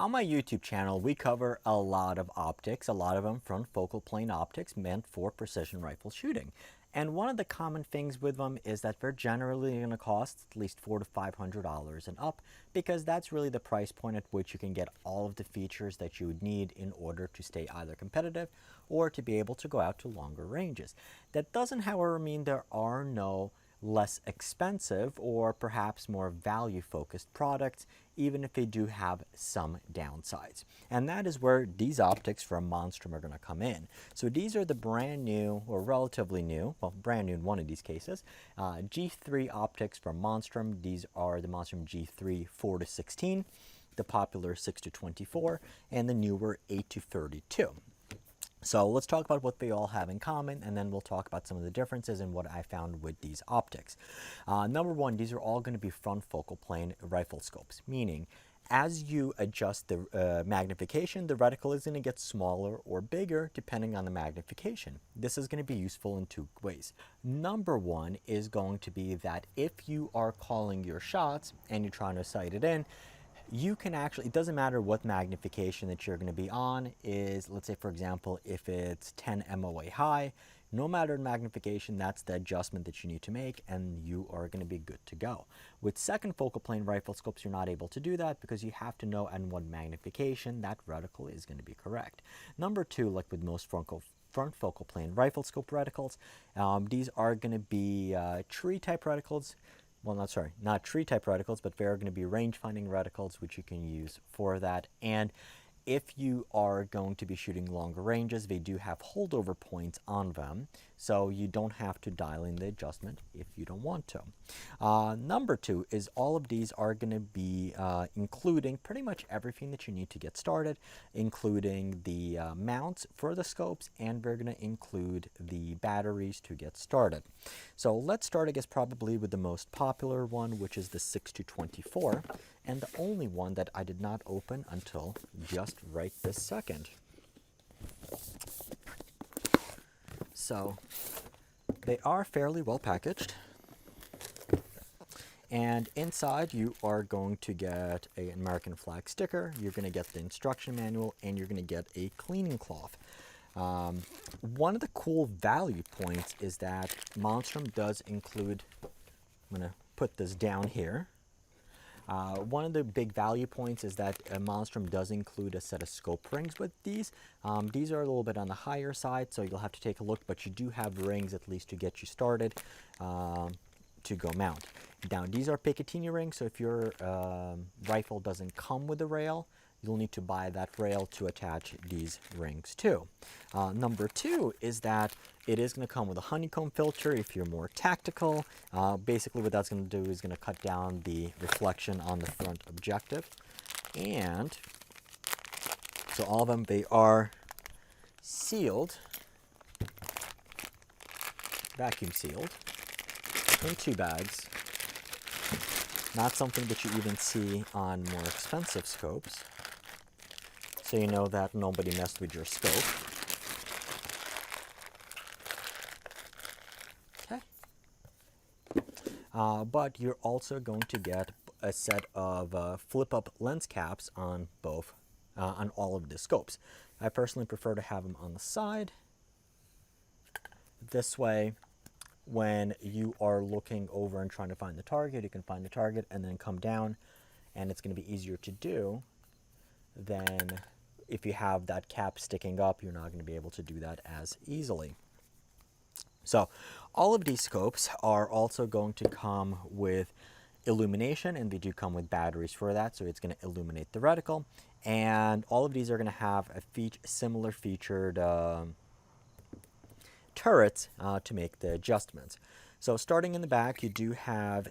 On my YouTube channel, we cover a lot of optics, a lot of them front focal plane optics meant for precision rifle shooting. And one of the common things with them is that they're generally going to cost at least $400 to $500 and up, because that's really the price point at which you can get all of the features that you would need in order to stay either competitive or to be able to go out to longer ranges. That doesn't, however, mean there are no less expensive or perhaps more value-focused products, even if they do have some downsides. And that is where these optics from Monstrum are going to come in. So these are the brand new, or relatively new, well, brand new in one of these cases, G3 optics from Monstrum. These are the Monstrum G3 4 to 16, the popular 6 to 24, and the newer 8 to 32. So let's talk about what they all have in common, and then we'll talk about some of the differences and what I found with these optics. Number one, these are all going to be front focal plane rifle scopes, meaning as you adjust the magnification, the reticle is going to get smaller or bigger depending on the magnification. This is going to be useful in two ways. Number one is going to be that if you are calling your shots and you're trying to sight it in, you can actually, it doesn't matter what magnification that you're going to be on is, let's say for example, if it's 10 MOA high, no matter the magnification, that's the adjustment that you need to make and you are going to be good to go. With second focal plane rifle scopes, you're not able to do that because you have to know at what magnification that reticle is going to be correct. Number two, like with most front focal plane rifle scope reticles, these are going to be tree type reticles. Well, not tree type reticles, but they're going to be range finding reticles, which you can use for that. And if you are going to be shooting longer ranges, they do have holdover points on them, so you don't have to dial in the adjustment if you don't want to. Number two is all of these are going to be including pretty much everything that you need to get started, including the mounts for the scopes, and we're going to include the batteries to get started. So let's start, I guess, probably with the most popular one, which is the 6 to 24, and the only one that I did not open until just right this second. So they are fairly well packaged, and inside you are going to get an American flag sticker, you're going to get the instruction manual, and you're going to get a cleaning cloth. One of the cool value points is that Monstrum does include, I'm going to put this down here. One of the big value points is that Monstrum does include a set of scope rings with these. These are a little bit on the higher side, so you'll have to take a look, but you do have rings at least to get you started to go mount. Now, these are Picatinny rings, so if your rifle doesn't come with a rail, you'll need to buy that rail to attach these rings to. Number two is that it is going to come with a honeycomb filter if you're more tactical. Basically what that's going to do is going to cut down the reflection on the front objective. And so all of them, they are sealed, vacuum sealed, in 2 bags. Not something that you even see on more expensive scopes. So you know that nobody messed with your scope. Okay. But you're also going to get a set of flip-up lens caps on both, on all of the scopes. I personally prefer to have them on the side. This way, when you are looking over and trying to find the target, you can find the target and then come down, and it's going to be easier to do than if you have that cap sticking up. You're not going to be able to do that as easily. So all of these scopes are also going to come with illumination, and they do come with batteries for that, so it's going to illuminate the reticle. And all of these are going to have a similar featured turrets to make the adjustments. So starting in the back, you do have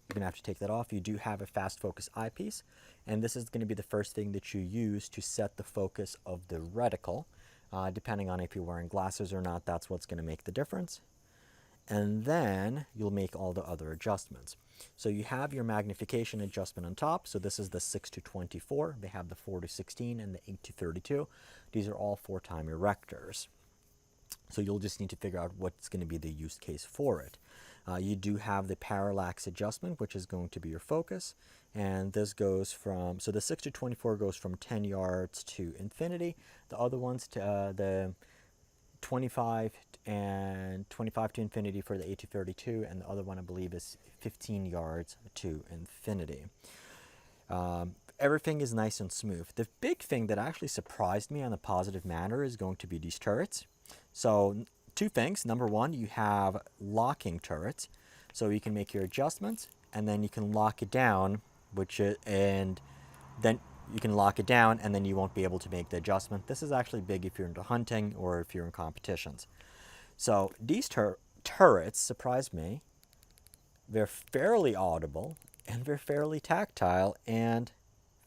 you're going to have to take that off. You do have a fast focus eyepiece, and this is going to be the first thing that you use to set the focus of the reticle. Depending on if you're wearing glasses or not, that's what's going to make the difference. And then you'll make all the other adjustments. So you have your magnification adjustment on top. So this is the 6 to 24. They have the 4 to 16 and the 8 to 32. These are all 4-time erectors. So you'll just need to figure out what's going to be the use case for it. You do have the parallax adjustment, which is going to be your focus, And this goes from, so the 6 to 24 goes from 10 yards to infinity. The other ones, to, the 25 and 25 to infinity for the 8 to 32, and the other one I believe is 15 yards to infinity. Everything is nice and smooth. The big thing that actually surprised me on a positive manner is going to be these turrets. So two things. Number one, you have locking turrets, so you can make your adjustments and then you can lock it down, and then you can lock it down and then you won't be able to make the adjustment. This is actually big if you're into hunting or if you're in competitions. So these turrets surprised me. They're fairly audible and they're fairly tactile and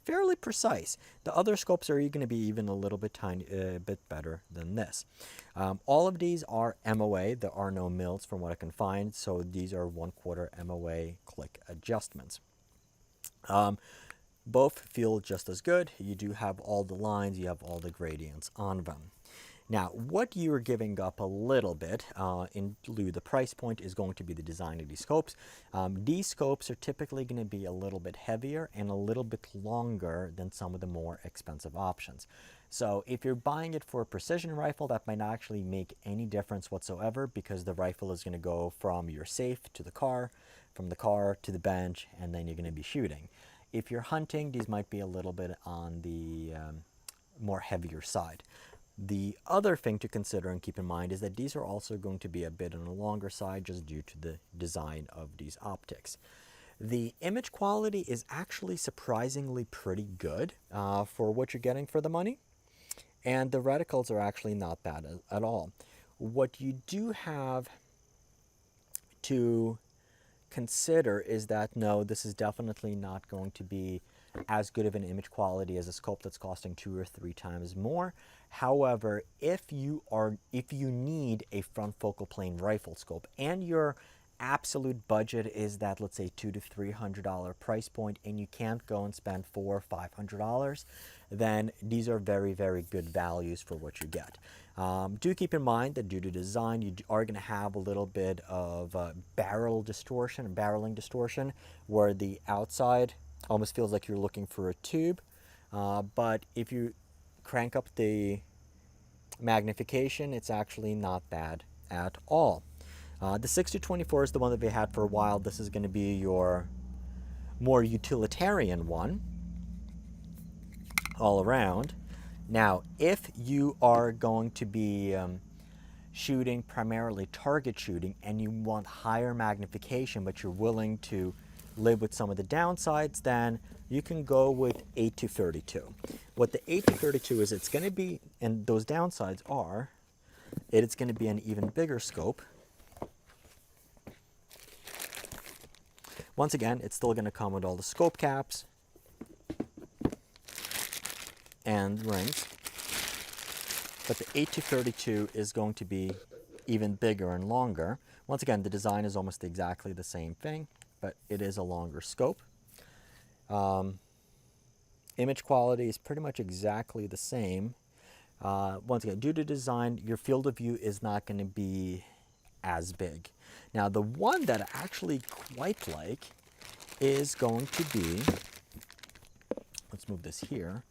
fairly precise. The other scopes are going to be even a little bit bit better than this. All of these are MOA. There are no mils from what I can find, so these are 1/4 MOA click adjustments. Both feel just as good. You do have all the lines, you have all the gradients on them. Now, what you're giving up a little bit in lieu of the price point is going to be the design of these scopes. These scopes are typically going to be a little bit heavier and a little bit longer than some of the more expensive options. So if you're buying it for a precision rifle, that might not actually make any difference whatsoever, because the rifle is going to go from your safe to the car, from the car to the bench, and then you're going to be shooting. If you're hunting, these might be a little bit on the more heavier side. The other thing to consider and keep in mind is that these are also going to be a bit on the longer side just due to the design of these optics. The image quality is actually surprisingly pretty good for what you're getting for the money, and the reticles are actually not bad at all. What you do have to consider is that no, this is definitely not going to be as good of an image quality as a scope that's costing 2 or 3 times more. However, if you need a front focal plane rifle scope and your absolute budget is that, let's say, $200 to $300 price point, and you can't go and spend $400 or $500, then these are very, very good values for what you get. Do keep in mind that due to design, you are going to have a little bit of barreling distortion, where the outside almost feels like you're looking for a tube. But if you crank up the magnification, it's actually not bad at all. The 6 to 24 is the one that we had for a while. This is going to be your more utilitarian one all around. Now, if you are going to be shooting primarily target shooting and you want higher magnification, but you're willing to live with some of the downsides, then you can go with 8 to 32. What the 8 to 32 is, it's going to be, and those downsides are, it's going to be an even bigger scope. Once again, it's still going to come with all the scope caps and rings, but the 8 to 32 is going to be even bigger and longer. Once again, the design is almost exactly the same thing, but it is a longer scope. Image quality is pretty much exactly the same. Once again, due to design, your field of view is not going to be as big. Now, the one that I actually quite like is going to be, let's move this here,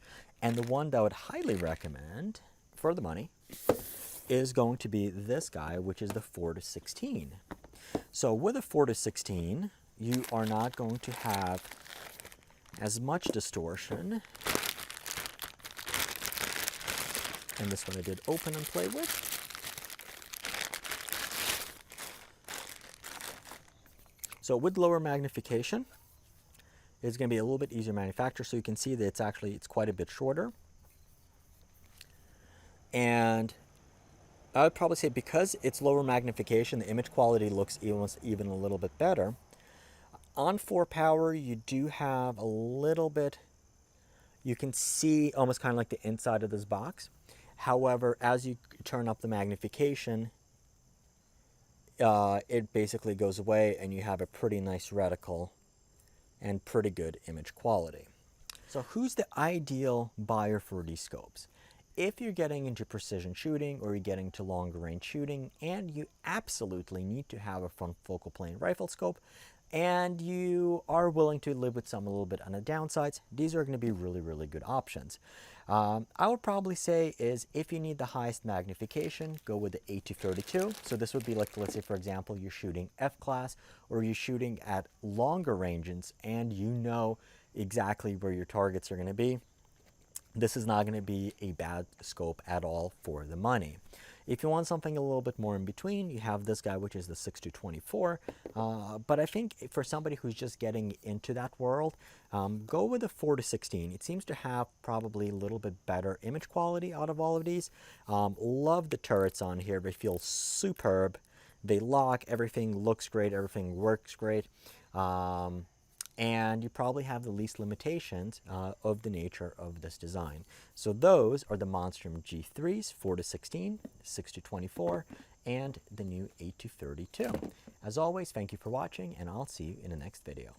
and the one that I would highly recommend for the money is going to be this guy, which is the 4 to 16. So with a 4 to 16, you are not going to have as much distortion. And this one I did open and play with. So with lower magnification, it's going to be a little bit easier to manufacture. So you can see that it's quite a bit shorter. And I would probably say because it's lower magnification, the image quality looks even a little bit better. On 4 power, you do have a little bit, you can see almost kind of like the inside of this box. However, as you turn up the magnification, it basically goes away and you have a pretty nice reticle and pretty good image quality. So who's the ideal buyer for these scopes? If you're getting into precision shooting or you're getting to longer range shooting and you absolutely need to have a front focal plane rifle scope, and you are willing to live with some a little bit on the downsides, these are going to be really, really good options. I would probably say is if you need the highest magnification, go with the 8-32. So this would be like, let's say, for example, you're shooting F-class or you're shooting at longer ranges and you know exactly where your targets are going to be. This is not going to be a bad scope at all for the money. If you want something a little bit more in between, you have this guy, which is the 6-24. But I think for somebody who's just getting into that world, go with the 4-16. It seems to have probably a little bit better image quality out of all of these. Love the turrets on here. They feel superb. They lock. Everything looks great. Everything works great. And you probably have the least limitations of the nature of this design. So those are the Monstrum G3s, 4-16, 6-24, and the new 8-32. As always, thank you for watching, and I'll see you in the next video.